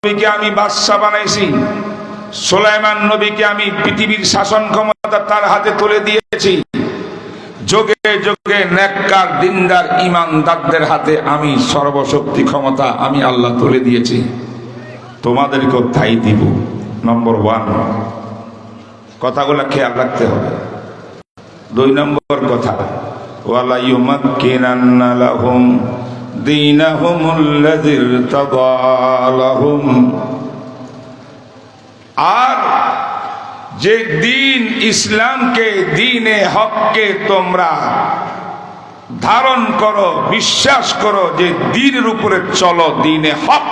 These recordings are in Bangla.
নবীকে আমি বাদশা বানাইছি, সুলাইমান নবীকে আমি পৃথিবীর শাসন ক্ষমতা তার হাতে তুলে দিয়েছি। যোগে যোগে নেককার দিনদার ইমানদারদের হাতে আমি সর্বশক্তি ক্ষমতা আমি আল্লাহ তুলে দিয়েছি। তোমাদেরকেও তাই দিব। নম্বর 1, কথাগুলো খেয়াল রাখতে হবে। 2 নম্বর কথা, ওয়ালা ইউমাক্কিনান্না লাহুম দীনাহুমুল্লাযী ইরতাদা লাহুম। আর যে দিন ইসলামকে, দ্বীনে হককে তোমরা ধারণ করো, বিশ্বাস করো, যে দ্বীনের উপরে চলো, দ্বীনে হক,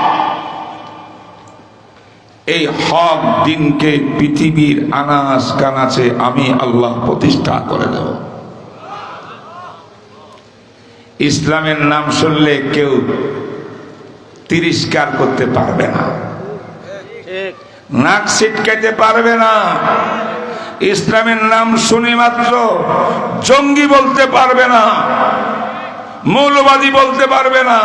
এই হক দিনকে পৃথিবীর আনাচ কানাচে আমি আল্লাহ প্রতিষ্ঠা করে দেব। ইসলামের নাম শুনলে কেউ তিরস্কার করতে পারবে না, নাক ছিটকাইতে পারবে না। ইসলামের নাম শুনে মাত্র জঙ্গি বলতে পারবে না, মৌলবাদী বলতে পারবে না,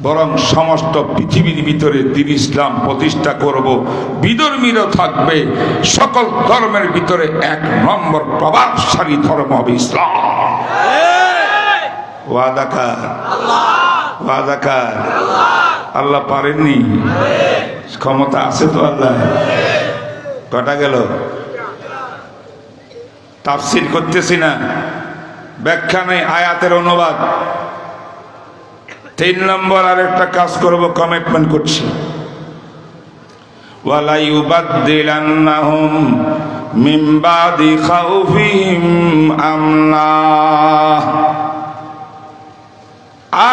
বরং সমস্ত পৃথিবীর ভিতরে দ্বীন ইসলাম প্রতিষ্ঠা করব। বিধর্মীরা থাকবে, সকল ধর্মের ভিতরে 1 নম্বর প্রভাবশালী ধর্ম হবে ইসলাম। ওয়াদাকার ওয়াদাকার আল্লাহ পারেননি? ক্ষমতা আছে তো আল্লাহ। কটা গেল? তাফসীর করতেছি না, ব্যাখ্যা নেই, আয়াতের অনুবাদ। 3 নম্বর আরেকটা কাজ করব, কমিটমেন্ট করছি। ওয়ালা ইউবাদদিলান্নাহুম মিন বাদি খাউফিহিম আমনা।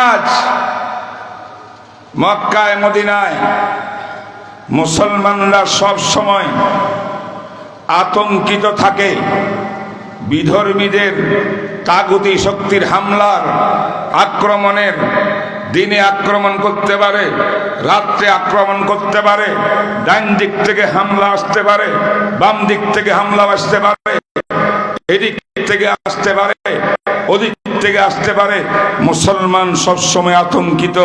আজ মক্কায় মদিনায় মুসলমানরা সব সময় আতঙ্কিত থাকে বিধর্মীদের তাগুতি শক্তির হামলার, আক্রমণের। দিনে আক্রমণ করতে পারে, রাত্রে আক্রমণ করতে পারে, ডান দিক থেকে হামলা আসতে পারে, বাম দিক থেকে হামলা আসতে পারে, এদিক থেকে আসতে পারে, ওদিক থেকে আসতে পারে। মুসলমান সবসময় আতঙ্কিত,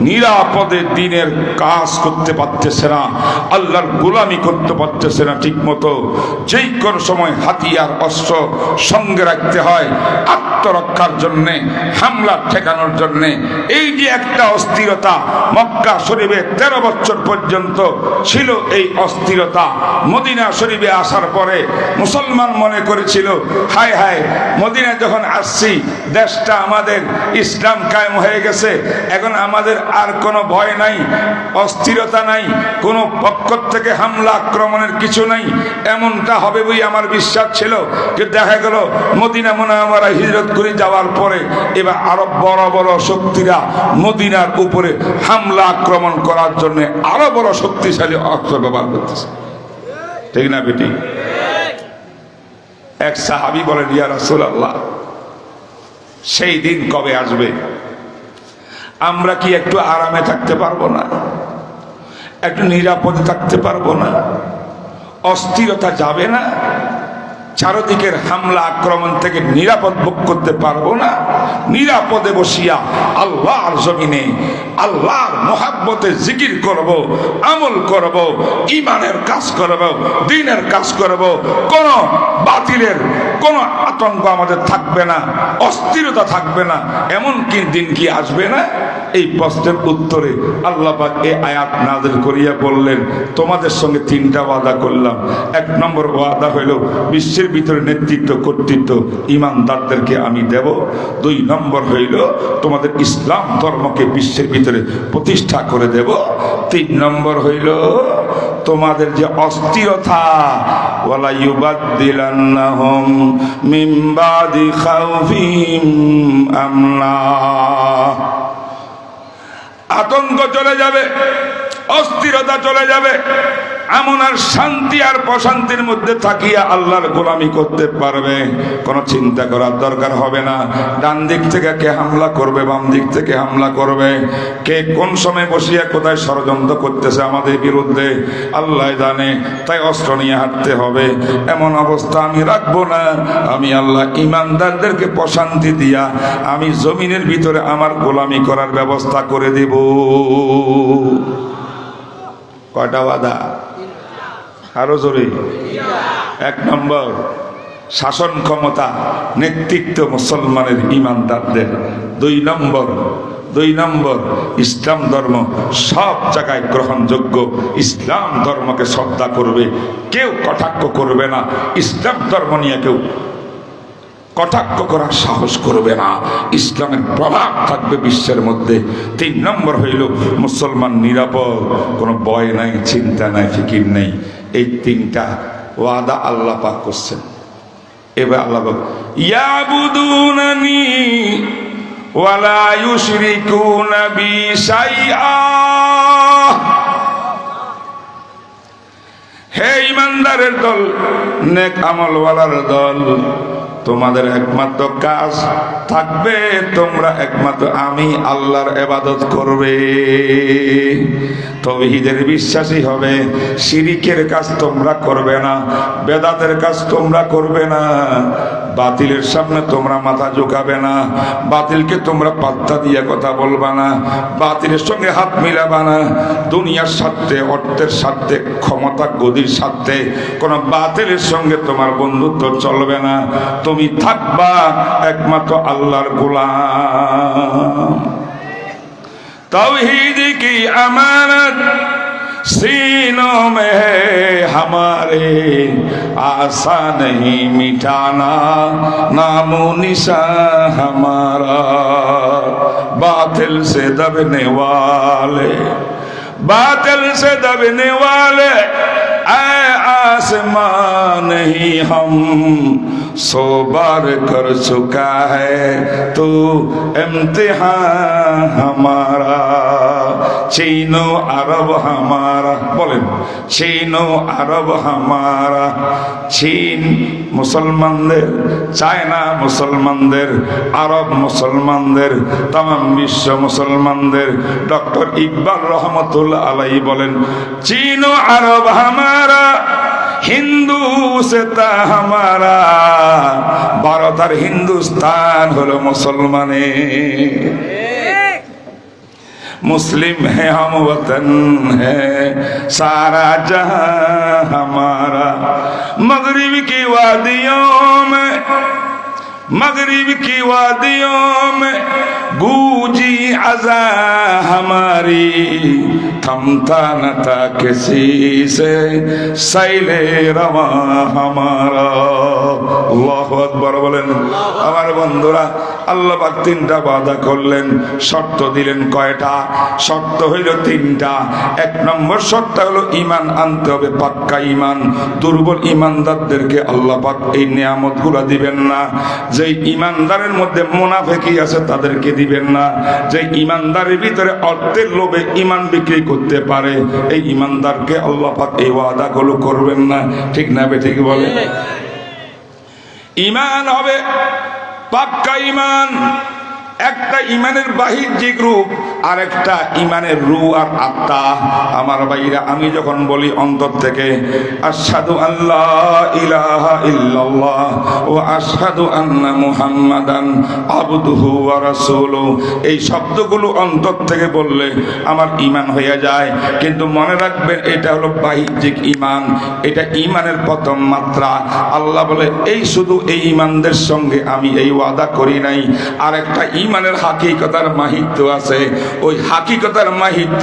নিরাপদে দিনের কাজ করতে পারতেছে না, আল্লাহর গোলামি করতে পারতেছে না ঠিক মতো। যেই কোনো সময় হাতিয়ার অস্ত্র সঙ্গে রাখতে হয় আত্মরক্ষার জন্যে, হামলা ঠেকানোর জন্যে। এই যে একটা অস্থিরতা মক্কা শরীফে 13 বছর পর্যন্ত ছিল, এই অস্থিরতা মদিনা শরীফে আসার পরে মুসলমান মনে করেছিল, হায় হায়, মদিনা যখন আসছি দেশটা আমাদের ইসলাম কায়েম হয়ে গেছে, এখন আমাদের আর কোনো ভয় নাই, অস্থিরতা নাই, কোনো পক্ষ থেকে হামলা আক্রমণের কিছু নাই। এমনটা হবে বই আমার বিশ্বাস ছিল। কিন্তু দেখা গেল মদিনা মুনাওয়ারা হিজরত করে যাওয়ার পরে এবার আরো বড় বড় শক্তিরা মদিনার উপরে হামলা আক্রমণ করার জন্য আরো বড় শক্তিশালী অস্ত্র ব্যবহার করতেছে। ঠিক না বেটি? এক সাহাবী বলেন, ইয়া রাসূলুল্লাহ, সেই দিন কবে আসবে? আমরা কি একটু আরামে থাকতে পারবো না? একটু নিরাপদে থাকতে পারবো না? অস্থিরতা যাবে না? চারদিকের হামলা আক্রমণ থেকে নিরাপদ ভোগ করতে পারবো না? নিরাপদে বসিয়া আল্লাহর জমিনে আল্লাহর মুহাব্বতে জিকির করব, আমল করব, ইমানের কাজ করব, দ্বীনের কাজ করব, কোন বাতিলের কোন আতঙ্ক আমাদের থাকবে না, অস্থিরতা থাকবে না। এমন কি দিন কি আসবে না? এই প্রশ্নের উত্তরে আল্লাহ পাক এই আয়াত নাযিল করিয়া বললেন, তোমাদের সঙ্গে 3টা ওয়াদা করলাম। 1 নম্বর ওয়াদা হইল বিশ্বের ভিতরে নেতৃত্ব কর্তৃত্ব ইমানদারদেরকে আমি দেব। 2 নম্বর হইল তোমাদের ইসলাম ধর্মকে বিশ্বের ভিতরে প্রতিষ্ঠা করে দেব। 3 নম্বর হইল তোমাদের যে অস্থিরতা, ওয়ালা ইউবাদদিলান্নাহুম মিন বাদি খাউফিহিম আমনা, আতঙ্ক চলে যাবে, অস্থিরতা চলে যাবে। এমন আর শান্তি আর প্রশান্তির মধ্যে থাকিয়া আল্লাহর গোলামি করতে পারবে। কোনো চিন্তা করার দরকার হবে না ডান দিক থেকে কে হামলা করবে, বাম দিক থেকে হামলা করবে, কে কোন সময় বসিয়া কোথায় ষড়যন্ত্র করতেছে আমাদের বিরুদ্ধে আল্লাহ জানে। তাই অস্ত্র নিয়ে হাঁটতে হবে এমন অবস্থা আমি রাখবো না। আমি আল্লাহ ইমানদারদেরকে প্রশান্তি দিয়া আমি জমিনের ভিতরে আমার গোলামি করার ব্যবস্থা করে দেব। কয়টা ওয়াদা? আরো জোরে। 1 নম্বর, শাসন ক্ষমতা নেতৃত্ব মুসলমানের ইমানদারদের। 2 নম্বর, ইসলাম ধর্ম সব জায়গায় গ্রহণযোগ্য। ইসলাম ধর্মকে শ্রদ্ধা করবে, কেউ কটাক্ষ করবে না। ইসলাম ধর্ম নিয়ে কেউ কটাক্ষ করার সাহস করবে না। ইসলামের প্রভাব থাকবে বিশ্বের মধ্যে। 3 নম্বর হইল মুসলমান নিরাপদ, কোনো ভয় নাই, চিন্তা নাই, ফিকির নেই। এই 3টা ওয়াদা আল্লাহ পাক করছেন। এবার আল্লাহ পাক ইয়াবুদুনানি ওয়ালা ইউশরিকুনা বি শাইআ। হে ইমানদারের দল, নেক আমলওয়ালার দল, তোমাদের একমাত্র কাজ থাকবে তোমরা একমাত্র আমি আল্লাহর ইবাদত করবে, তাওহীদের বিশ্বাসী হবে। শিরিকের কাজ তোমরা করবে না, বেদাতের কাজ তোমরা করবে না, বাতিলের সামনে তোমরা মাথা ঝুঁকাবে না, বাতিলকে তোমরা পাত্তা দিয়ে কথা বলবা না, বাতিলের সঙ্গে হাত মিলাবা না। দুনিয়ার স্বার্থে, অর্থের স্বার্থে, ক্ষমতা গদির স্বার্থে কোনো বাতিলের সঙ্গে তোমার বন্ধুত্ব চলবে না। তুমি থাকবা একমাত্র আল্লাহর গোলাম। তাওহীদ কি আমানত सीनों में है हमारे, आशा नहीं मिटाना नामो निशान हमारा। बातिल से दबने वाले, बातिल से दबने वाले ऐ आसमान नहीं हम 100 बार कर चुका है तो इम्तिहान हमारा। चीनो अरब हमारा, बोलें चीनो अरब हमारा। चीन मुसलमानদের, চায়না মুসলমানদের, আরব মুসলমানদের, तमाम বিশ্ব মুসলমানদের। ডক্টর ইকবাল রহমতুল্লাহ আলাইহি বলেন চীনো আরব হামারা, হিন্দু সেতা হামারা। ভারত আর হিন্দুস্তান হলো মুসলমানের। मुस्लिम है हम, वतन है सारा जहां हमारा। मगरिब की वादियों में, मगरिब की वादियों में गूंजी अज़ा हमारी। थमता न था किसी से सैले रवा हमारा। আল্লাহু আকবার বলেন। আমার বন্ধুরা, আল্লাহ পাক 3টা ওয়াদা করলেন, শর্ত দিলেন। কয়টা? শর্ত হইল 3টা। 1 নম্বর শর্ত হলো ঈমান আনতে হবে, পাক্কা ঈমান। দুর্বল ঈমানদারদেরকে আল্লাহ পাক এই নিয়ামতগুলো দিবেন না। যে ঈমানদারের মধ্যে মুনাফিকি আছে তাদেরকে দিবেন না। যে ঈমানদারের ভিতরে অর্থের লোভে ঈমান বিক্রি করতে পারে, এই ঈমানদারকে আল্লাহ পাক এই ওয়াদাগুলো করবেন না। ঠিক না বে ঠিক বলে? ঈমান হবে পাক্কা ঈমান। একটা ঈমানের বাহ্যিক রূপ আর একটা ঈমানের রূহ আর আত্মা। আমার ভাইরা, আমি যখন বলি অন্তর থেকে আশহাদু আল্লা ইলাহা ইল্লাল্লাহ ওয়া আশহাদু আন্না মুহাম্মাদান আবদুহু ওয়া রাসূলুহু, এই শব্দগুলো অন্তর থেকে বললে আমার ঈমান হয়ে যায়। কিন্তু মনে রাখবেন, এটা হলো বাহ্যিক ঈমান, এটা ঈমানের প্রথম মাত্রা। আল্লাহ বলে এই শুধু এই ঈমানদের সঙ্গে আমি এই ওয়াদা করি নাই, আর একটা ঈমানের হাকিকতার মাহিত্য আছে। ওই হাকিকতার মাহিত্য,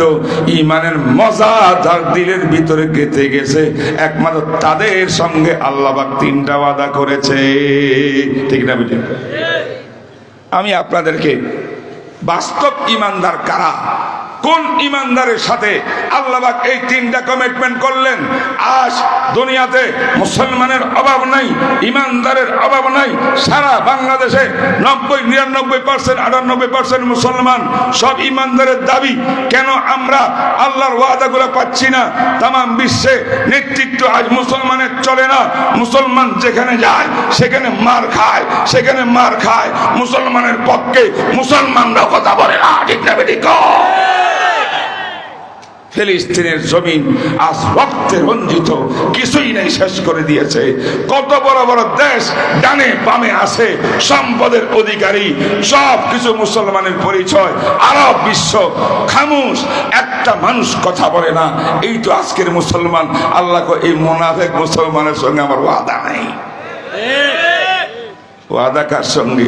ঈমানের মজা যার দিলের ভিতরে গেঁথে গেছে, একমাত্র তাদের সঙ্গে আল্লাহ পাক 3টা ওয়াদা করেছে। ঠিক না বেটি? আমি আপনাদেরকে বাস্তব ঈমানদার কারা কোন ইমানদারের সাথে আল্লাহ পাক এই তিনটা কমিটমেন্ট করলেন? আজ দুনিয়াতে মুসলমানের অভাব নাই, ইমানদারের অভাব নাই। সারা বাংলাদেশে 90-99% 98% মুসলমান, সব ইমানদারের দাবি। কেন আমরা আল্লাহর ওয়াদাগুলো পাচ্ছি না? তাম বিশ্বে নেতৃত্ব আজ মুসলমানের চলে না। মুসলমান যেখানে যায় সেখানে মার খায়, সেখানে মার খায়। মুসলমানের পক্ষে মুসলমানরা কথা বলে না, ঠিক না বেঠিক? ফিলিস্তিনের জমিন আজ রক্তে রঞ্জিত, কিছুই নেই, শেষ করে দিয়েছে। কত বড় বড় দেশ ডানে বামে আছে, সম্পদের অধিকারী, সব কিছু মুসলমানের পরিচয়। আরব বিশ্ব খামোশ, একটা মানুষ কথা বলে না। এই তো আজকের মুসলমান। আল্লাহ এই মুনাফিক মুসলমানের সঙ্গে আমার ওয়াদা নাই। ওয়াদা কার সঙ্গে?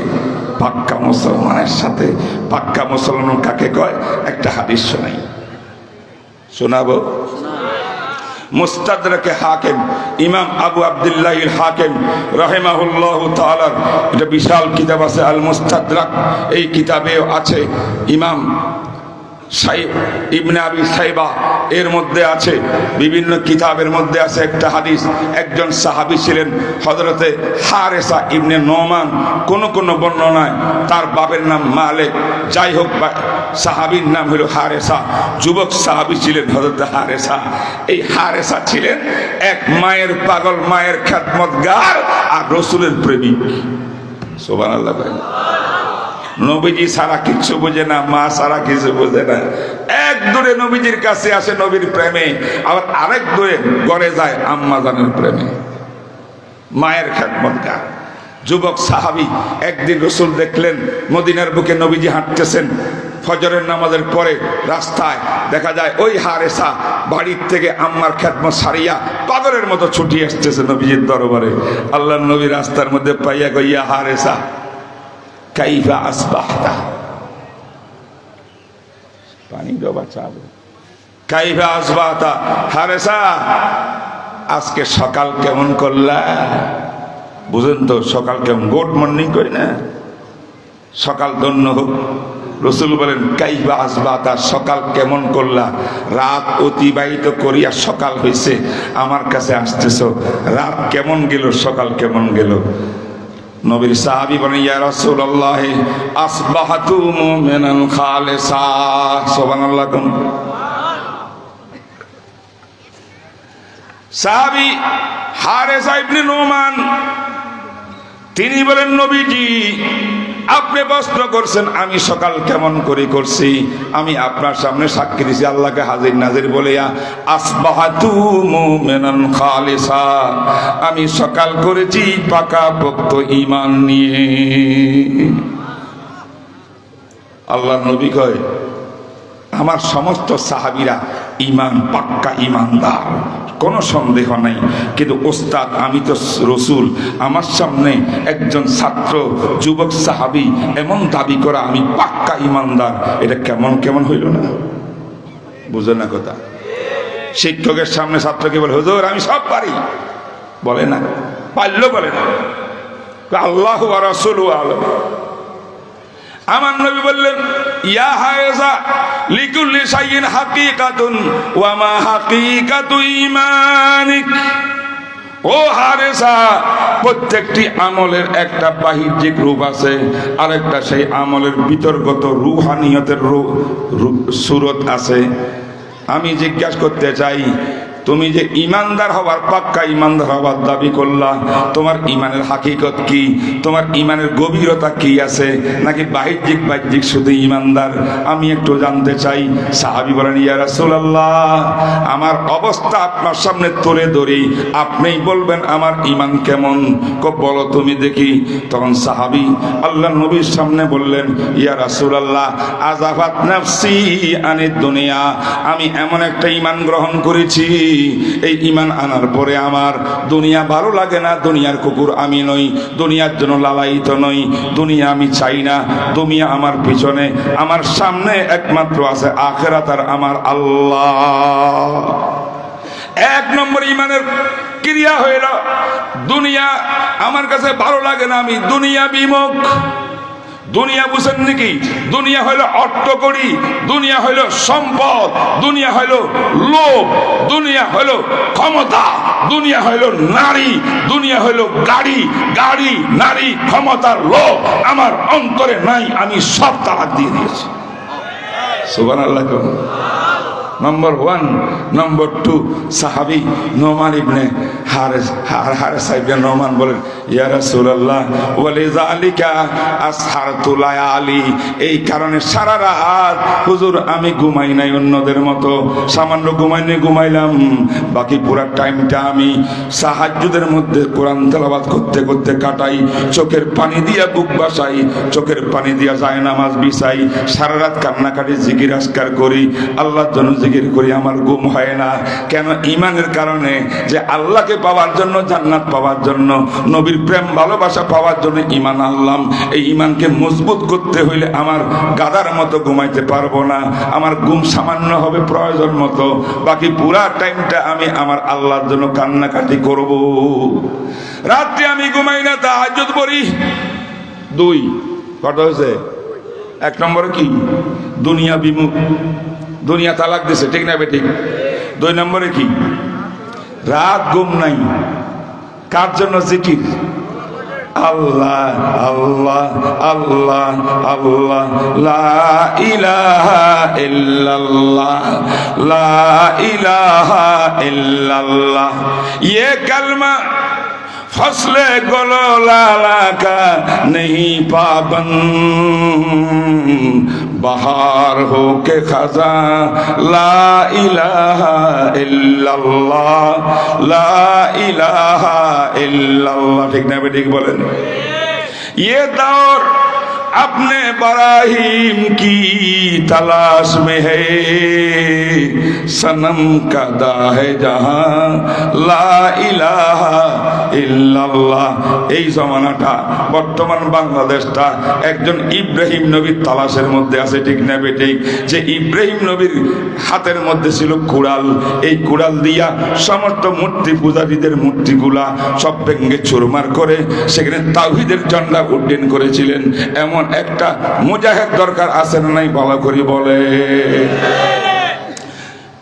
পাক্কা মুসলমানের সাথে। পাক্কা মুসলমান কাকে কয়? একটা হাদিস শোনাই, শোনাবো। মুস্তাদরাকে হাকিম, ইমাম আবু আব্দুল্লাহ হাকিম রাহিমাহুল্লাহু তাআলা এটা বিশাল কিতাব আছে আল মুস্তাদরাক। এই কিতাবেও আছে ইমাম ইবনে আবি সাইবা, এর মধ্যে আছে বিভিন্ন কিতাবের মধ্যে আছে একটা হাদিস। একজন সাহাবী ছিলেন হযরতে হারেসা ইবনে নোমান। কোন কোন বর্ণনায় তার বাবার নাম মালিক, যাই হোক সাহাবীর নাম হলো হারেসা। যুবক সাহাবী ছিলেন হযরতে হারেসা। এই হারেসা ছিলেন এক মায়ের পাগল, মায়ের খেদমতগার আর রাসূলের প্রেমিক। সুবহানাল্লাহ। নবীজি সারা কিছু বোঝে না, মা সারা কিছু বোঝে না। এক দূরে নবীজির কাছে আসে নবীর প্রেমে, আবার আরেক দূরে ঘরে যায় আম্মা জানের প্রেমে, মায়ের খেদমতগার। যুবক সাহাবী একদিন রাসূল দেখলেন মদিনার বুকে নবীজি হাঁটতেছেন। ফজরের নামাজের পরে রাস্তায় দেখা যায় ওই হারেসা বাড়ির থেকে আম্মার খেদমত সারিয়া পাগলের মতো ছুটি আসতেছে নবীজির দরবারে। আল্লাহর নবী রাস্তার মধ্যে পাইয়া গইয়া, হারেসা কাইফা আসবাহতা, পানি ডোবা চাবো, কাইফা আসবাহতা, হারেসা আজকে সকাল কেমন করলা? বুঝেন তো সকাল কেমন? গুড মর্নিং করি না, সকাল ধন্য হোক। রাসূল বলেন কাইফা আসবাহতা, সকাল কেমন করলা? রাত অতিবাহিত করিয়া সকাল হইছে, আমার কাছে আসতেছো, রাত কেমন গেল, সকাল কেমন গেল? নবীর সাহাবী বলেন ইয়া রাসূলুল্লাহ আসবাহতু মুমিনান খালিসা। সুবহানাল্লাহ। সাহাবী হারেসা ইবনে নোমান তিনি বলেন নবীজি আপনি প্রশ্ন করছেন আমি সকাল কেমন করে করছি, আমি আপনার সামনে সাক্ষী দিছি, আল্লাহকে হাজির নাজির বলিয়া আসবাহাতু মুমিনান খালিসা, আমি সকাল করেছি পাকাপোক্ত ঈমান নিয়ে। আল্লাহর নবী কয় আমার সমস্ত সাহাবীরা ঈমান পাক্কা ঈমানদার, কোনো সন্দেহ নাই। কিন্তু ওস্তাদ আমি তো রসুল, আমার সামনে একজন ছাত্র যুবক সাহাবী এমন দাবি করা আমি পাক্কা ঈমানদার, এটা কেমন কেমন হইল না? বুঝো না কথা? শিক্ষকের সামনে ছাত্রকে বলে হুজুর আমি সব পারি, বলে না, পারলেও বলে না। আল্লাহু ওয়া রাসূলুহু আলাম। আমার নবী বললেন ইয়া হায়েজা লিকুল্লি শাইইন হাকিকাতুন ওয়া মা হাকিকাতু ঈমানিক। ও হারেসা, প্রত্যেকটি আমলের একটা বাহ্যিক রূপ আছে, আরেকটা সেই আমলের ভিতরগত রূহানিয়তের সুরত আছে। আমি জিজ্ঞাসা করতে চাই তুমি যে ইমানদার হওয়ার পাক্কা ইমানদার হওয়ার দাবি করলা, তোমার ইমানের হাকিকত কি? তোমার ইমানের গভীরতা কি আছে? নাকি বাহ্যিক শুধু ইমানদার? আমি একটু জানতে চাই। সাহাবী বলেন ইয়া রাসূলুল্লাহ আমার অবস্থা আপনার সামনে তুলে ধরি, আপনিই বলবেন আমার ইমান কেমন। বলো তুমি দেখি। তখন সাহাবী আল্লাহর নবীর সামনে বললেন ইয়া রাসূলুল্লাহ আযাফাত নাফসি আনিদ দুনিয়া, আমি এমন একটা ইমান গ্রহণ করেছি, এই ইমান আনার পরে আমার দুনিয়া ভালো লাগে না। দুনিয়ার কুকুর আমি নই, দুনিয়ার জন্য লালায়িত নই, দুনিয়া আমি চাই না। দুনিয়া আমার পিছনে, আমার সামনে একমাত্র আছে আখিরাত আর আমার আল্লাহ। এক নম্বর ইমানের ক্রিয়া হইল দুনিয়া আমার কাছে ভালো লাগে না, আমি দুনিয়া বিমুখ। দুনিয়া বুঝেন নাকি? দুনিয়া হইল অর্থকড়ি, দুনিয়া হইল সম্পদ, দুনিয়া হইল লোভ, দুনিয়া হইল ক্ষমতা, দুনিয়া হইল নারী, দুনিয়া হইল গাড়ি, গাড়ি নারী ক্ষমতার লোভ আমার অন্তরে নাই, আমি সব তালাক দিয়ে দিয়েছি। সুবহানাল্লাহ। নম্বর 1। নম্বর 2, সাহাবী নোমান ইবনে হারেস সাহেব নোমান বলেন, ইয়া রাসূলুল্লাহ ওয়ালিযালিকা আসহারতু লায়ালি, এই কারণে সারা রাত হুজুর আমি ঘুমাই নাই অন্যদের মতো, সামান্য ঘুমাইলাম, বাকি পুরা টাইমটা আমি তাহাজ্জুদের মধ্যে কোরআন তেলাওয়াত করতে করতে কাটাই, চোখের পানি দিয়া বুক বাসাই, চোখের পানি দিয়া যায় নামাজ বিছাই, সারা রাত কান্নাকাটি জিকির আজকার করি, আল্লাহর জন্য জিকির করি, আমার ঘুম হয় না। কেন? ঈমানের কারণে, যে আল্লাহকে পাওয়ার জন্য, জান্নাত পাওয়ার জন্য, নবীর প্রেম ভালোবাসা পাওয়ার জন্য ঈমান আনলাম। এই ঈমানকে মজবুত করতে হইলে আমার গাদার মতো ঘুমাইতে পারবো না, আমার ঘুম সামান্য হবে প্রয়োজন মতো, বাকি পুরা টাইমটা আমি আমার আল্লাহর জন্য কান্নাকাটি করব। রাত্রে আমি ঘুমাই না, তাহাজ্জুদ পড়ি। 2 কথা হয়েছে। 1 নম্বরে কি? দুনিয়া বিমুখ, দুনিয়া তালাক দিছে, ঠিক না বেঠিক? 2 নম্বরে কি? রাত ঘুম নাই। কার জন্য জিকির? আল্লাহ আল্লাহ আল্লাহ আল্লাহ, লা ইলাহা ইল্লাল্লাহ, লা ইলাহা ইল্লাল্লাহ। ये कलमा फसले गलो लाला का नहीं पाबंद, बहार हो के खजा, ला इलाहा इल्लल्लाह, ला इलाहा इल्लल्लाह। ठीक ना बेटिक बोलें? ये दौर अपने बराहीम की तलाश में है, सनम का दाहे जहां, ला इलाहा ইল্লাল্লাহ। এই জমানাটা, বর্তমান বাংলাদেশটা একজন ইব্রাহিম নবীর তালাশের মধ্যে আছে, ঠিক না বেঠিক? যে ইব্রাহিম নবীর হাতের মধ্যে ছিল কুড়াল, এই কুড়াল দিয়া সমস্ত মূর্তি পূজারীদের মূর্তিগুলা সব ভেঙ্গে চুরমার করে সেখানে তাওহীদের ঝান্ডা উড্ডীন করেছিলেন। এমন একটা মুজাহিদ দরকার আছে না নাই? ভালো করে বলে।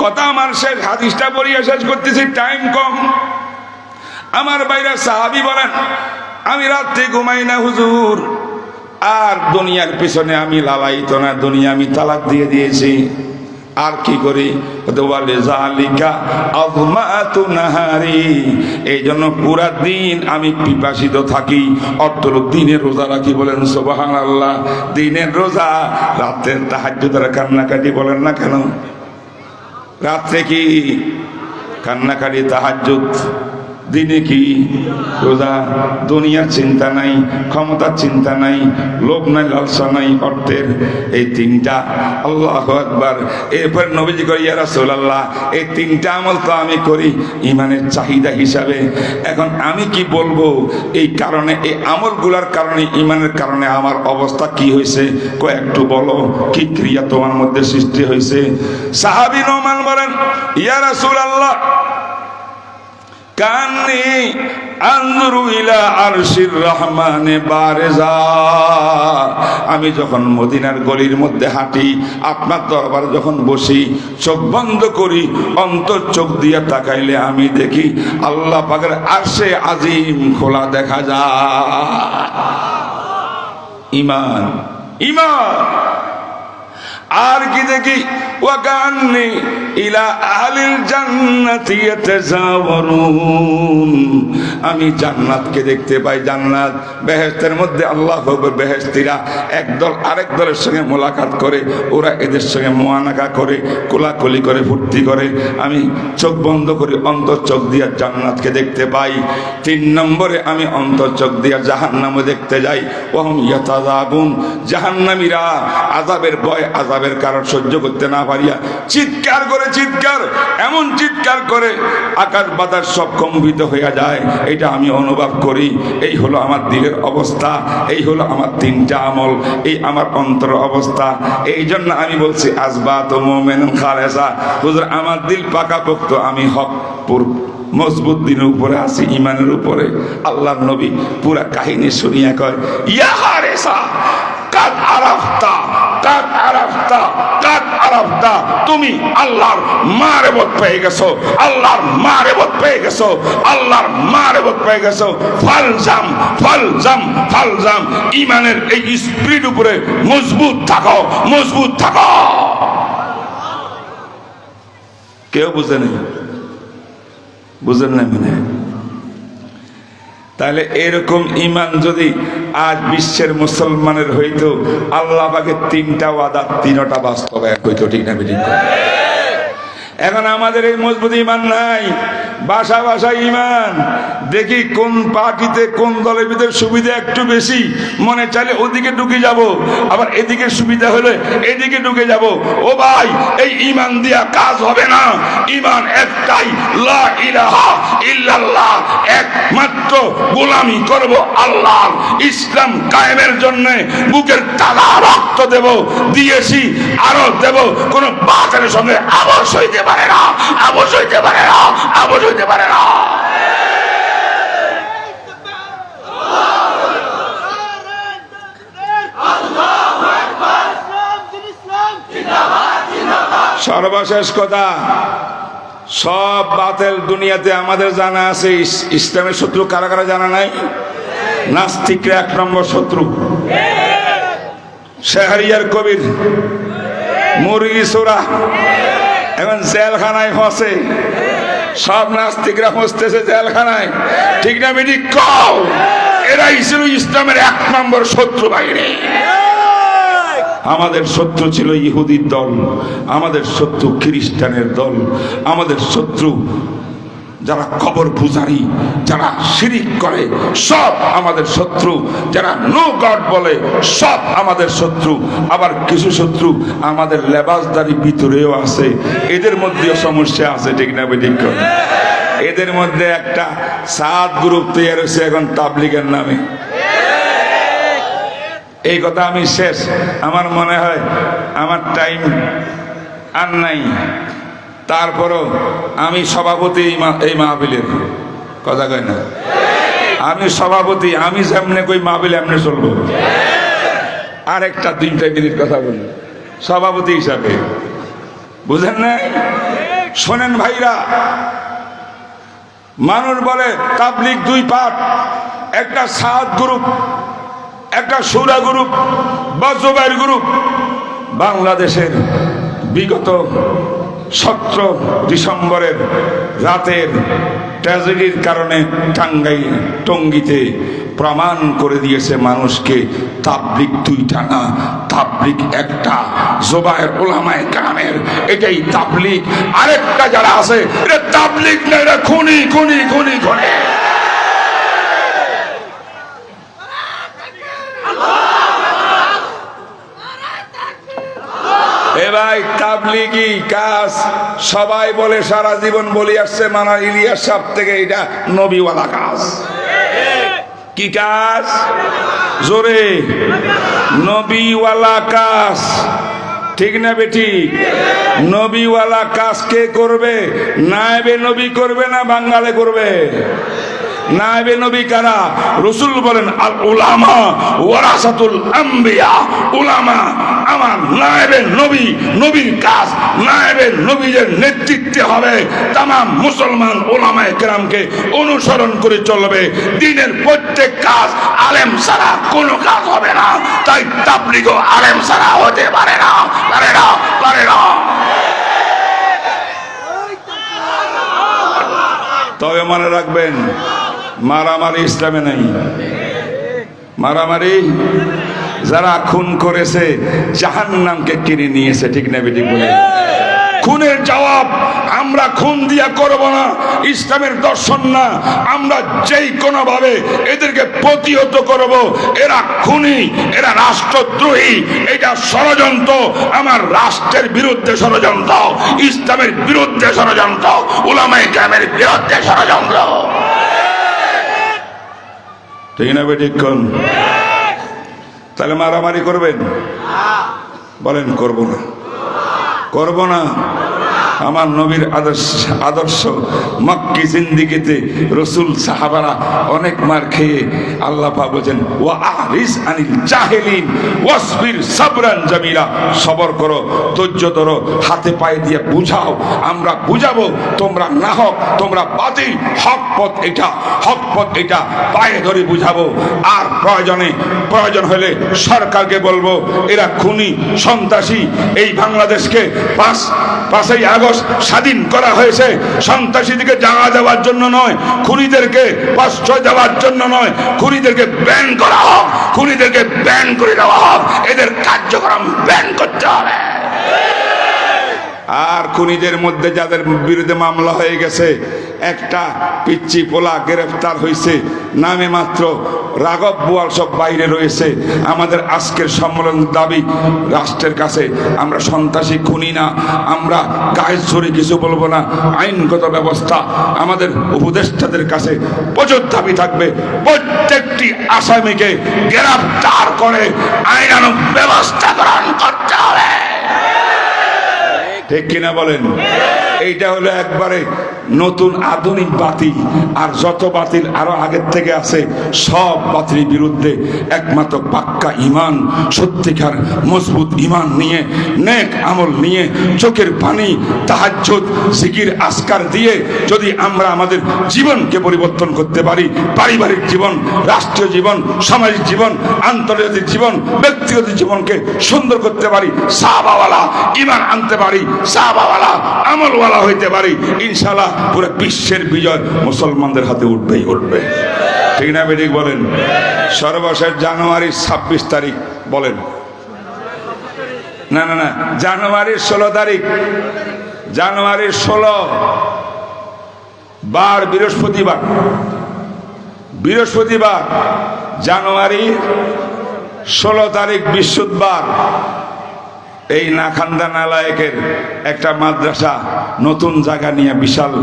কথা আমার শেষ, হাদিসটা পড়িয়ে শেষ করতেছি, টাইম কম। আমার ভাইরা সাহাবী বলেন, আমি রাত্রে ঘুমাই না হুজুর, আর দুনিয়ার পিছনে আমি লালায়িত না, দুনিয়া আমি তালাক দিয়ে দিয়েছি। আর কি করি? এই জন্য পুরা দিন আমি পিপাসিত থাকি, অর্থ দিনের রোজা রাখি। বলেন সুবহানাল্লাহ। দিনের রোজা, রাতের তাহাজ্জুদের কান্নাকাটি। বলেন না কেন? রাত্রে কি কান্নাকাটি, তাহাজ্জুদ, দিনে কি রোজা। দুনিয়ার চিন্তা নাই, ক্ষমতার চিন্তা নাই, লোভ নাই, লালসা নাই, অর্থের। এই 3টা, আল্লাহু আকবার। এরপর নবীজি করি, ইয়া রাসূলুল্লাহ এই 3টা আমল তো আমি করি ইমানের চাহিদা হিসাবে, এখন আমি কি বলবো? এই কারণে, এই আমলগুলার কারণে, ইমানের কারণে আমার অবস্থা কি হয়েছে, একটু বলো, কি ক্রিয়া তোমার মধ্যে সৃষ্টি হয়েছে? সাহাবী নোমান বলেন, ইয়া রাসূলুল্লাহ কান্নি আনজুরু ইলা আরশির রহমানে বারেজা, আমি যখন মদিনার গলির মধ্যে হাঁটি, আপনার দরবারে যখন বসি, চোখ বন্ধ করি, অন্তর চোখ দিয়ে তাকাইলে আমি দেখি আল্লাহ পাকের আরশে আজিম খোলা দেখা যায়। ঈমান, ঈমান। আর কি দেখি? ওয়াকান্নি ইলা আহলিল জান্নাতি ইয়াতাজাওয়ারুন, আমি জান্নাতকে দেখতে পাই। জান্নাত, বেহেশতের মধ্যে আল্লাহ আকবার, বেহেশতিরা একদল আরেক দলের সঙ্গে মোলাকাত করে, ওরা এদের সঙ্গে মুআনাকা করে, কোলাকুলি করে, ফুর্তি করে। আমি চোখ বন্ধ করি, অন্তর চোখ দিয়ে জান্নাতকে দেখতে পাই। 3 নম্বরে আমি অন্তর চোখ দিয়ে জাহান্নামও দেখতে যাই। ওয়াহুম ইয়াতাযাবুন, জাহান্নামীরা আযাবের ভয়, আযাবের কারণ সহ্য করতে না পারিয়া চিৎকার করে, চিৎকার, এমন চিৎকার করে আকাশ বাতাস সব কম্পিত হয়ে যায়। এটা আমি অনুভব করি। এই হলো আমার দিলের অবস্থা, এই হলো আমার 3টা আমল, এই আমার অন্তর অবস্থা। এই জন্য আমি বলছি আসবাতু মুমিনুন খালেসা, হুজুর আমার দিল পাকাপোক্ত, আমি হক মজবুত দিনের উপরে আছি, ইমানের উপরে। আল্লাহর নবী পুরা কাহিনী শুনিয়া কয়, ইয়া হারেসা, কাদ আরাফতা, কাদ আরাফতা, কাদ আরাফতা, তুমি আল্লাহর মারিফত পেয়ে গেছো, আল্লাহর মারিফত পেয়ে গেছো, আল্লাহর মারিফত পেয়ে গেছো। ফালজাম ফালজাম ফালজাম, ঈমানের এই স্পিরিট উপরে মজবুত থাকো, মজবুত থাকো। কেউ বুঝে নেই, বুঝেন না মানে? তাহলে এরকম ঈমান যদি আজ বিশ্বের মুসলমানের হইতো, আল্লাহ পাকের 3টা ওয়াদা 3টা বাস্তবায়ন হইতো, ঠিক না ঠিক? এখন আমাদের এই মজবুত ঈমান নাই, বাসা বাসা ঈমান। দেখি কোন পার্টিতে কোন দলের ভিতরে সুবিধা একটু বেশি, মনে চাইলে ওদিকে ঢুকে যাব, আবার এদিকে সুবিধা হলে এদিকে ঢুকে যাব। ও ভাই, এই ঈমান দিয়া কাজ হবে না। ঈমান একটাই, লা ইলাহা ইল্লাল্লাহ, একমাত্র গোলামি করব আল্লাহর। ইসলাম কায়েমের জন্য বুকের তাজা রক্ত দেব, দিয়েছি, আরো দেব। কোন বাতিলের সঙ্গে আপোষ হইতে পারে না, আপোষ হইতে পারে না, আপোষ হইতে পারে না। সর্বশেষ কথা, সব বাতিল দুনিয়াতে আমাদের জানা আছে। ইসলামের শত্রু কারা কারা জানা নাই? নাস্তিকরা 1 নম্বর শত্রু, শাহরিয়ার কবির, মুরগি চোরা, এখন জেলখানায় ফসে। সব নাস্তিকরা ফসতেছে জেলখানায়, ঠিক না বেটি? কও, এরাই ছিল ইসলামের 1 নম্বর শত্রু বাহিনী। আমাদের শত্রু ছিল ইহুদির দল, আমাদের শত্রু খ্রিস্টানের দল, আমাদের শত্রু যারা কবর পূজারী, যারা শিরিক করে, সব আমাদের শত্রু। যারা নো গড বলে, সব আমাদের শত্রু। আবার কিছু শত্রু আমাদের লেবাসদারি ভিতরেও আছে, এদের মধ্যেও সমস্যা আছে, ঠিক না ঠিক? এদের মধ্যে একটা সাত গ্রুপ তৈরি হয়েছে এখন তাবলিগের নামে। এই কথা আমি শেষ, আমার মনে হয় আমার টাইম আর নাই। তারপরও আমি সভাপতি এই মাহফিলের, কথা কয় না? আমি সভাপতি, আমি যেমনে কই মাহফিল এমনি চলবো। আর একটা 2 মিনিট কথা বলি সভাপতি হিসাবে, বুঝেন না? শোনেন ভাইরা, মানুষ বলে তাবলিগ 2 পার্ট, একটা সাত গ্রুপ, একটা সুরা গ্রুপ বা জুবাইর গ্রুপ। বাংলাদেশের বিগত 17 ডিসেম্বরের রাতের ট্র্যাজেডির কারণে টঙ্গীতে প্রমাণ করে দিয়েছে মানুষকে, তাবলিগ 2টা না, তাবলিগ একটা। জুবায়ের উলামায়ে কেরামের এটাই তাবলিগ। আরেকটা যারা আছে, এটা তাবলিগ না, এটা খুনি খুনি খুনি খুনি। এ ভাই, তাবলিগি কাজ সবাই বলে, সারা জীবন বলি আসছে মানা ইলিয়াস সাহেব থেকে, এটা নবীওয়ালা কাজ। কি কাজ? জোরে, নবীওয়ালা কাজ, ঠিক না বেটি? নবীওয়ালা কাজ কে করবে? নায়েবে নবী করবে না বাঙালি করবে? নায়েবে নবী কারা? রাসূল বলেন, আল উলামা ওয়ারাসাতুল আম্বিয়া। উলামা আমার নায়েবে নবী, নবীর কাজ নায়েবে নবীদের নেতৃত্বে হবে। তামাম মুসলমান উলামায়ে কেরামকে অনুসরণ করে চলবে। দ্বীনের প্রত্যেক কাজ আলেম ছাড়া কোনো কাজ হবে না। তাই তাবলীগও আলেম ছাড়া হতে পারে না, পারে না, পারে না। তবে মনে রাখবেন, মারামারি ইসলামে নাই। মারামারি যারা খুন করেছে জাহান্নামকে কিনে নিয়েছে, ঠিক না বেঠিক বলে? খুনের জবাব আমরা খুন দিয়া করব না, ইসলামের দর্শন না। আমরা যেই কোনো ভাবে এদেরকে প্রতিহত করব। এরা খুনি, এরা রাষ্ট্রদ্রোহী, এটা ষড়যন্ত্র, আমার রাষ্ট্রের বিরুদ্ধে ষড়যন্ত্র, ইসলামের বিরুদ্ধে ষড়যন্ত্র, উলামায়ে কেরামের বিরুদ্ধে ষড়যন্ত্র, ঠিক না বেঠিক? তাহলে মারামারি করবেন? বলেন করব না, করব না। আমার নবীর আদর্শ মক্কি জিন্দিগিতে রসুল সাহাবারা অনেক মার খেয়ে আল্লাহ পাক বলেন ওয়া আরিস আনিল জাহিলিন ওয়াসবির সাবরান জামিলা, সবর করো, ধৈর্য ধরো, হাতে পায়ে দিয়ে বুঝাও, আমরা বুঝাবো, তোমরা না হক, তোমরা বাতিল, হক পথ এটা, হক পথ এটা, পায়ে ধরে বুঝাবো। আর প্রয়োজন হলে সরকারকে বলবো এরা খুনি সন্ত্রাসী। এই বাংলাদেশকে 5ই আগস্ট স্বাধীন করা হয়েছে সন্ত্রাসীদেরকে জাগা দেওয়ার জন্য নয়, খুনিদেরকে প্রশ্রয় দেওয়ার জন্য নয়, খুনিদেরকে ব্যান করা হোক, খুনিদেরকে ব্যান করে দেওয়া হোক, এদের কার্যক্রম ব্যান করতে হবে। আর খুনিদের মধ্যে যাদের বিরুদ্ধে মামলা হয়ে গেছে, একটা পিচ্চি পোলা গ্রেফতার হয়েছে, নামে মাত্র রাঘব বোয়াল, সব বাইরে রয়েছে। আমাদের আজকের সম্মেলন দাবি রাষ্ট্রের কাছে, আমরা সন্ত্রাসী খুনি না, আমরা গায়ে ছড়ি কিছু বলবো না। আইনগত ব্যবস্থা আমাদের উপদেষ্টাদের কাছে প্রচুর দাবি থাকবে, প্রত্যেকটি আসামিকে গ্রেফতার করে আইনানুগ ব্যবস্থা গ্রহণ করতে হবে। ঠিক কিনা বলেন? এইটা হলো একবারে নতুন আধুনিক বাতিল। আর যত বাতিল আরো আগের থেকে আছে, সব বাতিলের বিরুদ্ধে একমাত্র পাক্কা ঈমান, সত্যিকার মজবুত ঈমান নিয়ে, নেক আমল নিয়ে, চোখের পানি, তাহাজ্জুদ, জিকির, আজকার দিয়ে যদি আমরা আমাদের জীবনকে পরিবর্তন করতে পারি, পারিবারিক জীবন, রাষ্ট্রীয় জীবন, সামাজিক জীবন, আন্তর্জাতিক জীবন, ব্যক্তিগত জীবনকে সুন্দর করতে পারি, সাহাবাওয়ালা ঈমান আনতে পারি, সাহাবাওয়ালা আমলওয়ালা হইতে পারি, ইনশাআল্লাহ পুরো বিশ্বের বিজয় মুসলমানদের হাতে উঠবেই উঠবে। ঠিক না বেঠিক বলেন? সর্বশেষ জানুয়ারির 26 তারিখ বলেন, না জানুয়ারির 16 তারিখ, জানুয়ারির 16 বার বৃহস্পতিবার, জানুয়ারি 16 তারিখ বৃহস্পতিবার, এই নাখান্দা নালায়েকের একটা মাদ্রাসা নতুন জায়গা নিয়ে বিশাল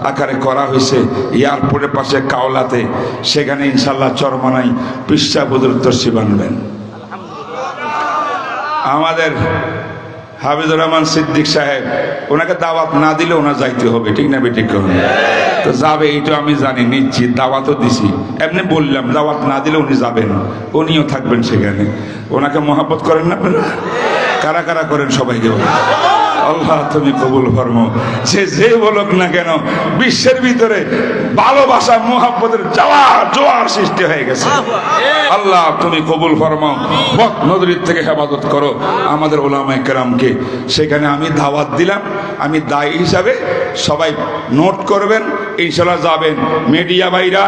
আকারে করা হয়েছে এয়ারপোর্টের পাশে কাওলাতে। সেখানে ইনশাল্লাহ চরমনাই পিসা বুজুর তরসি বানবেন। আমাদের হাফিজুর রহমান সিদ্দিক সাহেব, ওনাকে দাওয়াত না দিলে ওনার যাইতে হবে। ঠিক না বেঠিক? তো যাবে, এইটা আমি জানি, নিচ্ছি, দাওয়াতও দিছি, এমনি বললাম দাওয়াত না দিলে উনি যাবেন, উনিও থাকবেন সেখানে। ওনাকে মহব্বত করেন না আপনারা? কারা কারা করেন? সবাইকে বলেন আল্লাহ তুমি কবুল ফরমাও। যে বলুক না কেন, বিশ্বের ভিতরে ভালোবাসা মোহাব্বতের জোয়ার সৃষ্টি হয়ে গেছে। আল্লাহ তুমি কবুল ফরমাও, বদ নজরির থেকে হেফাজত করো আমাদের ওলামায়ে কেরামকে। সেখানে আমি দাওয়াত দিলাম, আমি দায়ী হিসাবে, সবাই নোট করবেন, ইনশাল্লাহ যাবেন। মিডিয়া ভাইরা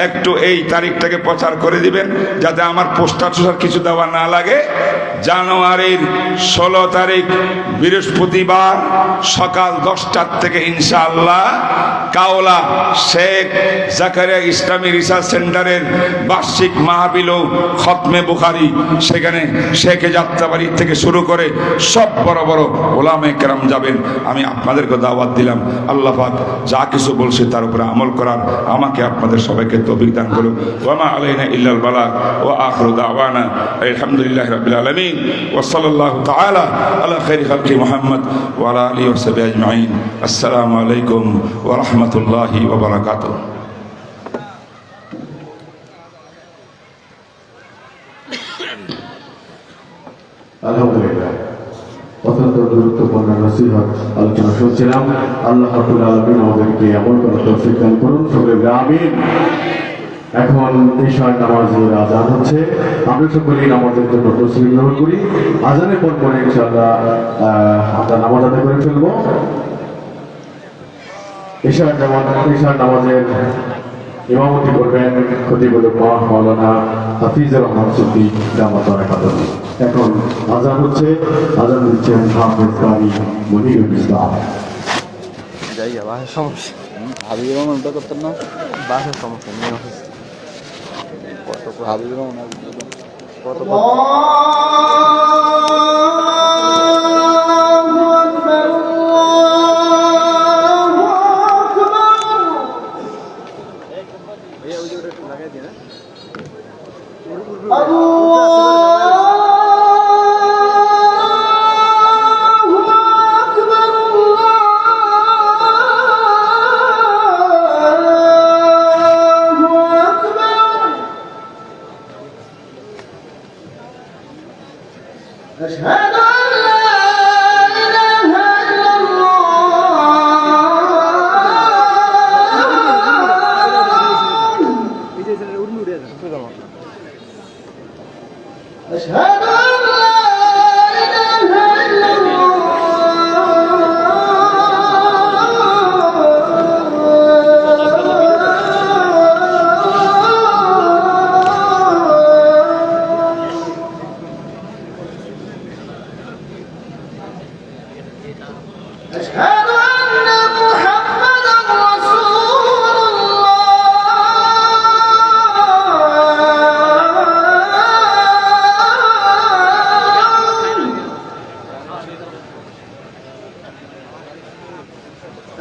একটু এই তারিখটাকে প্রচার করে দিবেন, যাতে আমার পোস্টার কিছু দেওয়া না লাগে। জানুয়ারির 16 তারিখ বৃহস্পতিবার সকাল 10টার থেকে ইনশাআল্লাহ কাওলা শেখ জাকারিয়া ইসলামী রিসার্চ সেন্টারের বার্ষিক মাহফিল ও খতমে বুখারী, সেখানে শেখে যাত্রাবাড়ি থেকে শুরু করে সব বড় বড় ওলামায়ে কেরাম যাবেন। আমি আপনাদেরকে দাওয়াত দিলাম। আল্লাহ পাক যা কিছু বলছে তার উপরে আমল করার আমাকে আপনাদের সবাইকে তৌফিক দান করুন। ওয়া মা আলাইনা ইল্লাল বালাগ ওয়া আখিরু দাওয়ানা আলহামদুলিল্লাহি রাব্বিল আলামিন ওয়া সাল্লাল্লাহু তাআলা আলা খাইরি খালকি মুহাম্মদ ওয়া আলা আলিহি ওয়া সাহবিহি আজমাইন। আসসালামু আলাইকুম ওয়া রাহমাতুল্লাহি ওয়া বারাকাতুহু। আলহামদুলিল্লাহ, অত্যন্ত গুরুত্বপূর্ণ নসিহত আলোচনা শুনছিলাম। আল্লাহ রাব্বুল আলামিন আমাদেরকে আমল করার তৌফিক দান করুন, সকলে আমিন। এখন ঈশার নামাজের আযান হচ্ছে, আমরা সকলেই নামাজের জন্য প্রস্তুতি গ্রহণ করি। আযানের পর পরে ইনশাআল্লাহ আমরা নামাজ আদায় করে ফেলব। ঈশার নামাজের ইমামতি করবেন খতিবুল উম্মাহ মাওলানা হাফিজুর রহমান সিদ্দিক দামাত বরকাতুহ। এখন আযান হচ্ছে, আযান দিচ্ছেন হাফেজ কারি মনিরুল ইসলাম। যাইয়া বাসার সমস্যা, হাবিবুর রহমান ওটা করতেন না, বাসার সমস্যা নিয়ে কত হাবিবুর রহমান কত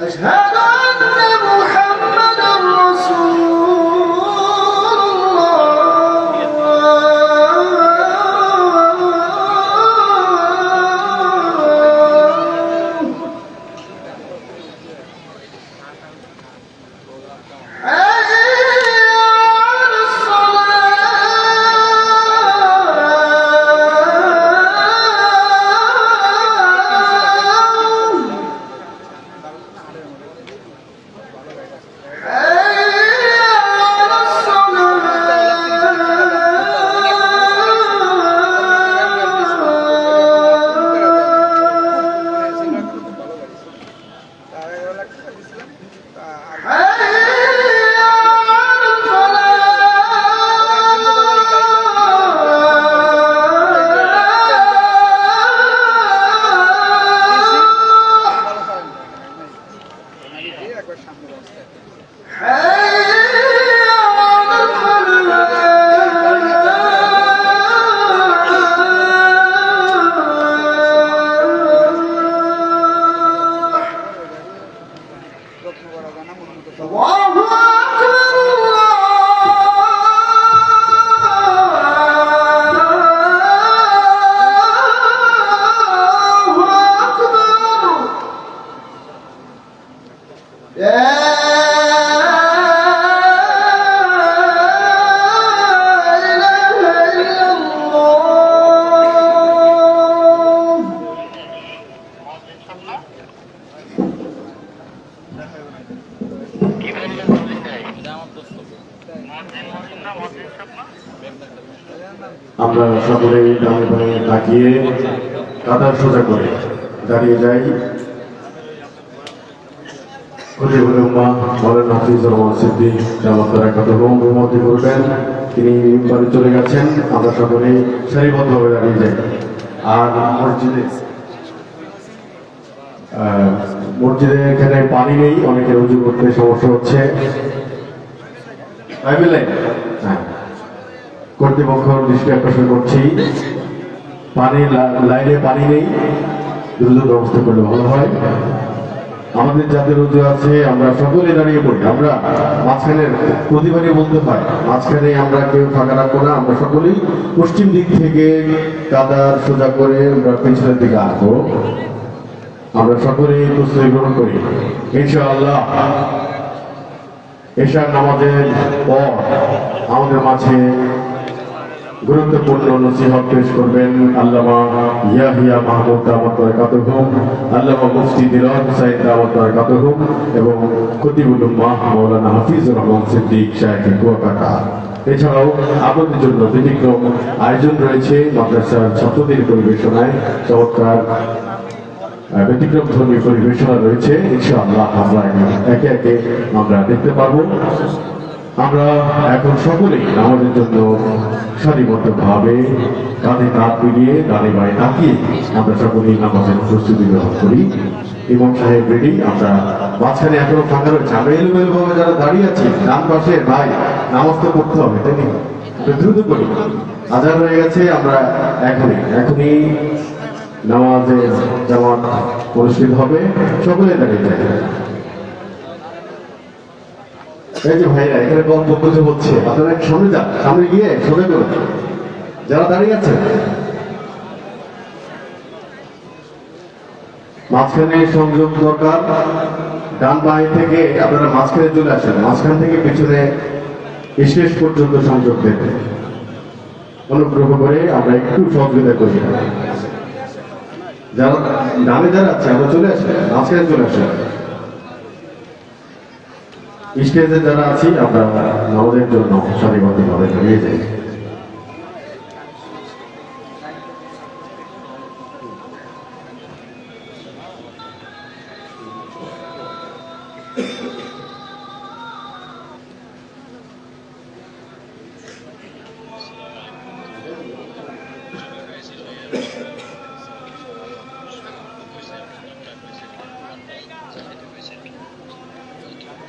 أشهد أن محمدا رسول আমরা সকলে ডানে বামে তাকিয়ে কাঁধা সোজা করে দাঁড়িয়ে যাই। খতিবুল উম্মাহ মাওলানা হাফিজুর রহমান সিদ্দিক দামাত বরকাতুহুম ভূমধ্যে করবেন। তিনি মিম্বারে চলে গেছেন। আমরা সকলে সারিবদ্ধভাবে দাঁড়িয়ে যাই। আর মসজিদে এখানে পানি নেই, অনেকের উজু করতে সমস্যা হচ্ছে। হ্যাঁ, কর্তৃপক্ষ দৃষ্টি আকর্ষণ করছি, পানি লাইনে পানি নেই, দ্রুত ব্যবস্থা করলে ভালো হয়। আমাদের যাদের উজু আছে আমরা সকলে দাঁড়িয়ে পড়ি। আমরা মাঝখানে প্রতিবারই বলতে হয়, মাঝখানে আমরা কেউ ফাঁকা রাখবো না। আমরা সকলেই পশ্চিম দিক থেকে কাদার সোজা করে আমরা পেছনের দিকে আসবো। আমরা সকলেই প্রস্তুতি গ্রহণ করি ইনশাআল্লাহ। এশার নামাজের পর আমাদের মাঝে গুরুত্বপূর্ণ নসিহত পেশ করবেন আল্লামা ইয়াহিয়া মাহমুদ দামাত বরকাতুহুম, আল্লামা মুফতি দিলওয়ার হুসাইন দামাত বরকাতুহুম এবং খতিবুল উম্মাহ মাওলানা হাফিজুর রহমান সিদ্দিক শাইখ কুয়াকাটা। এছাড়াও আপনাদের জন্য ব্যতিক্রম আয়োজন রয়েছে মাদ্রাসার ছাত্রদের পরিবেশনায় চমৎকার ব্যতিক্রম ধর্মী পরিবেশনা রয়েছে। ইনশাআল্লাহ আমরা একে একে আমরা দেখতে পারবো। আমরা এখন সকলেই আমাদের জন্য সারিবদ্ধভাবে কাঁধে কাঁধ মিলিয়ে ডানে বাঁয়ে তাকিয়ে আমরা সকলেই নামাজের প্রস্তুতি গ্রহণ করি। ইমাম সাহেব রেডি, আমরা মাঝখানে এখনো ফাঁকা রয়েছে। আমরা এলোমেলো ভাবে যারা দাঁড়িয়ে আছি ডান পাশে, ভাই নামাজ তো পড়তে হবে, তাই না? দ্রুত করি, আজান হয়ে গেছে। আমরা এখনই নামাজের জামাত অনুষ্ঠিত হবে। সকলে দাঁড়িয়ে যায়। এই যে ভাইরা এখানে বক্তব্য হচ্ছে, আপনারা সামনে যান, সামনে গিয়ে সোজা করুন যারা দাঁড়িয়ে আছেন। মাঝখানে সংযোগ দরকার, ডান বাঁ থেকে আপনারা মাঝখানে চলে আসেন, মাঝখান থেকে পিছনে শেষ পর্যন্ত সংযোগ দেবেন। অনুগ্রহ করে আমরা একটু সহযোগিতা করি। যারা ডানে যারা আছে আমরা চলে আসেন, মাঝখানে চলে আসেন। স্টেজে যারা আছি আমরা আমাদের জন্য সারিবদ্ধভাবে দাঁড়িয়ে যাই।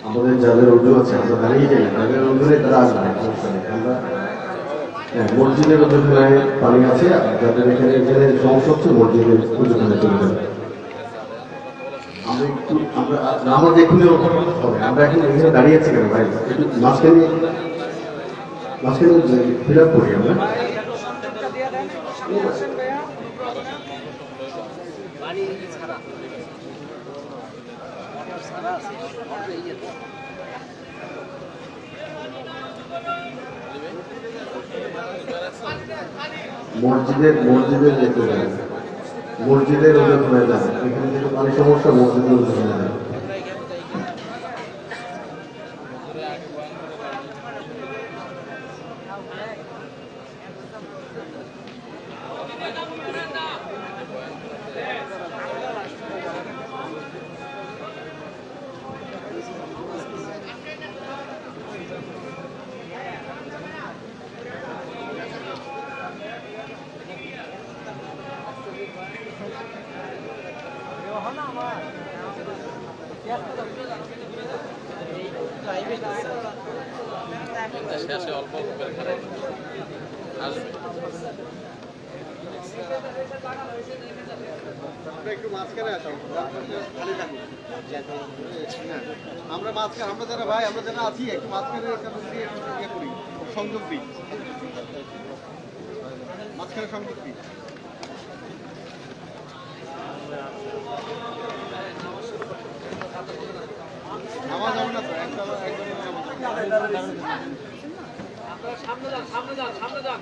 আমাদের যাদের উজু আছে আমরা দাঁড়িয়ে যাই, তাদের উজুরে তারা আসবে। আমরা মসজিদের উজুখানায় পানি আছে, যাদের এখানে সমস্যা হচ্ছে মসজিদের উজুখানায় চলে যাবে। আমাদের এক্ষুনি হবে, আমরা এখন এখানে দাঁড়িয়ে আছি কেন ভাই? একটু মাঝখানে ফিল আপ করি আমরা। মসজিদের যেতে যায়, মসজিদের ওজন হয়ে যায়, এখানে যেটা মানে সমস্যা মসজিদের ওজন হয়ে যায়। শেষে অল্প অল্প করে খারাপ আসবে। একটু মাঝখানে আসো, আমরা মাঝখানে, আমরা যারা ভাই আমরা যারা আছি একটু মাঝখানে ইয়ে করি, সংযোগ দিই, মাঝখানে সংযোগ দিই। নামাজ হবে না তো, একদম সামনে যান, সামনে যান, সামনে যান।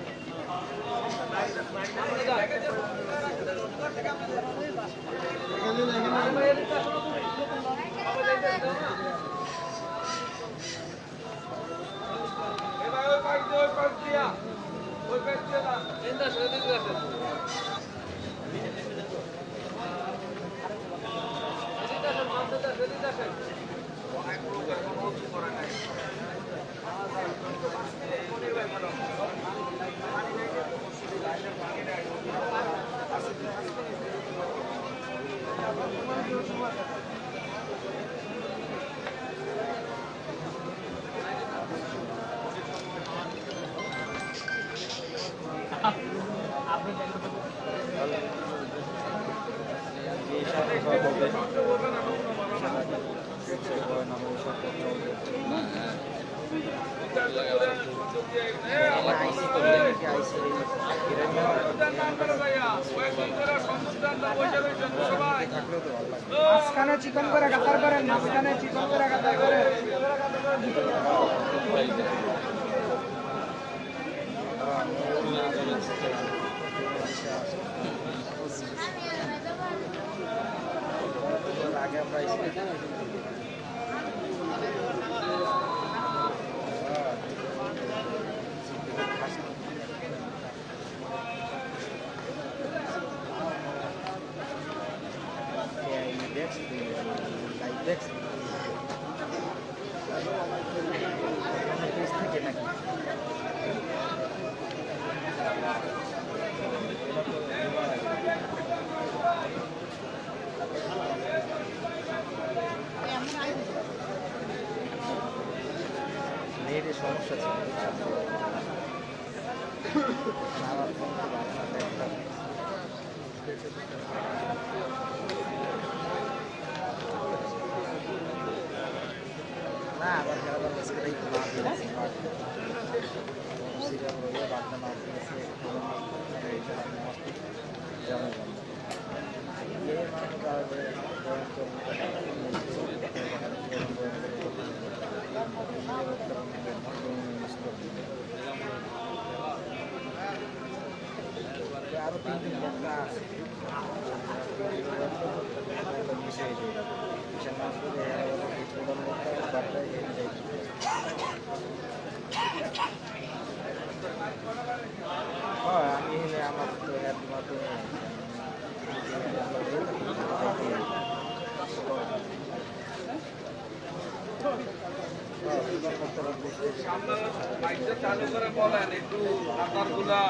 মাঝখানে চিকন করে কাতার করেন, মাঝখানে চিকন করে কাতার করেন। আগে আমরা নেটের সমস্যা ছিল। না আবার খেলা আজকে আরো 3 ঘন্টা আছে। আমি হলে আমার তো চালু করে বলেন একটু নাম্বারগুলা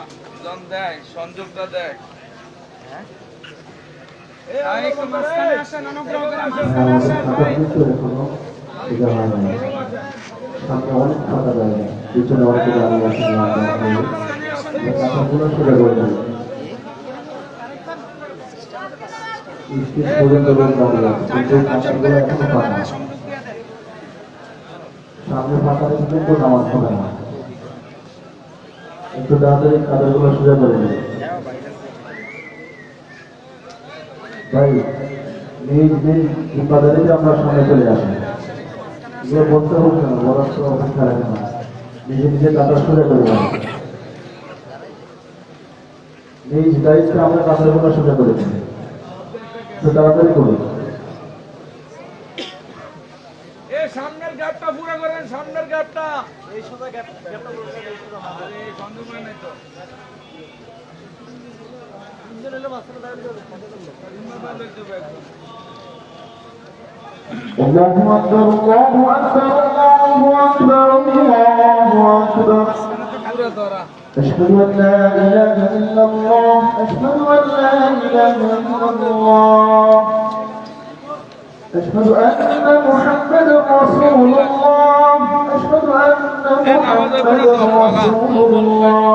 জন দেয়, সংযোগটা দেয়। হ্যাঁ একটু মাঝখানে আসেন, অনুগ্রহ করে মাঝখানে আসেন ভাই। সামনে অনেক ফাঁকা জায়গা, পিছনে অনেক দাঁড়িয়ে আছেন, কথাগুলো সোজা করে দেবেন। স্টেজ পর্যন্ত লোক দাঁড়িয়ে আছে, কিন্তু কাতারগুলো এখনো ফাঁকা। সংযোগ দিয়ে দেয়। সামনে ফাঁকা রেখে কিন্তু নামাজ হবে না। একটু তাড়াতাড়ি কাতারগুলো সোজা করে দিন ভাই। নিজ নিজ ইবাদতে আমরা সামনে চলে আসি। এগুলো বলতে হবে না, বলার তো অপেক্ষা রাখে না। নিজে নিজে কাতার সোজা করে দেন। নিজ দায়িত্বে আমরা কাতারগুলো সোজা করে দিই, একটু তাড়াতাড়ি করি। এ সামনের গ্যাপটা পুরো করেন, সামনের গ্যাপটা। এই সোজা গ্যাপটা বলতে এই সোজা মাথা। আরে গন্ধময় নাই তো। তিনজন এলে মাঝখানে দাঁড়িয়ে যাবে তিনবার বাদ হয়ে যাবে একদম। الله أكبر الله أكبر الله أكبر الله أكبر পুরো ধরা। أشهد أن لا إله إلا الله أشهد أن لا إله إلا الله أشهد أن محمدا رسول الله أشهد أن محمدا رسول الله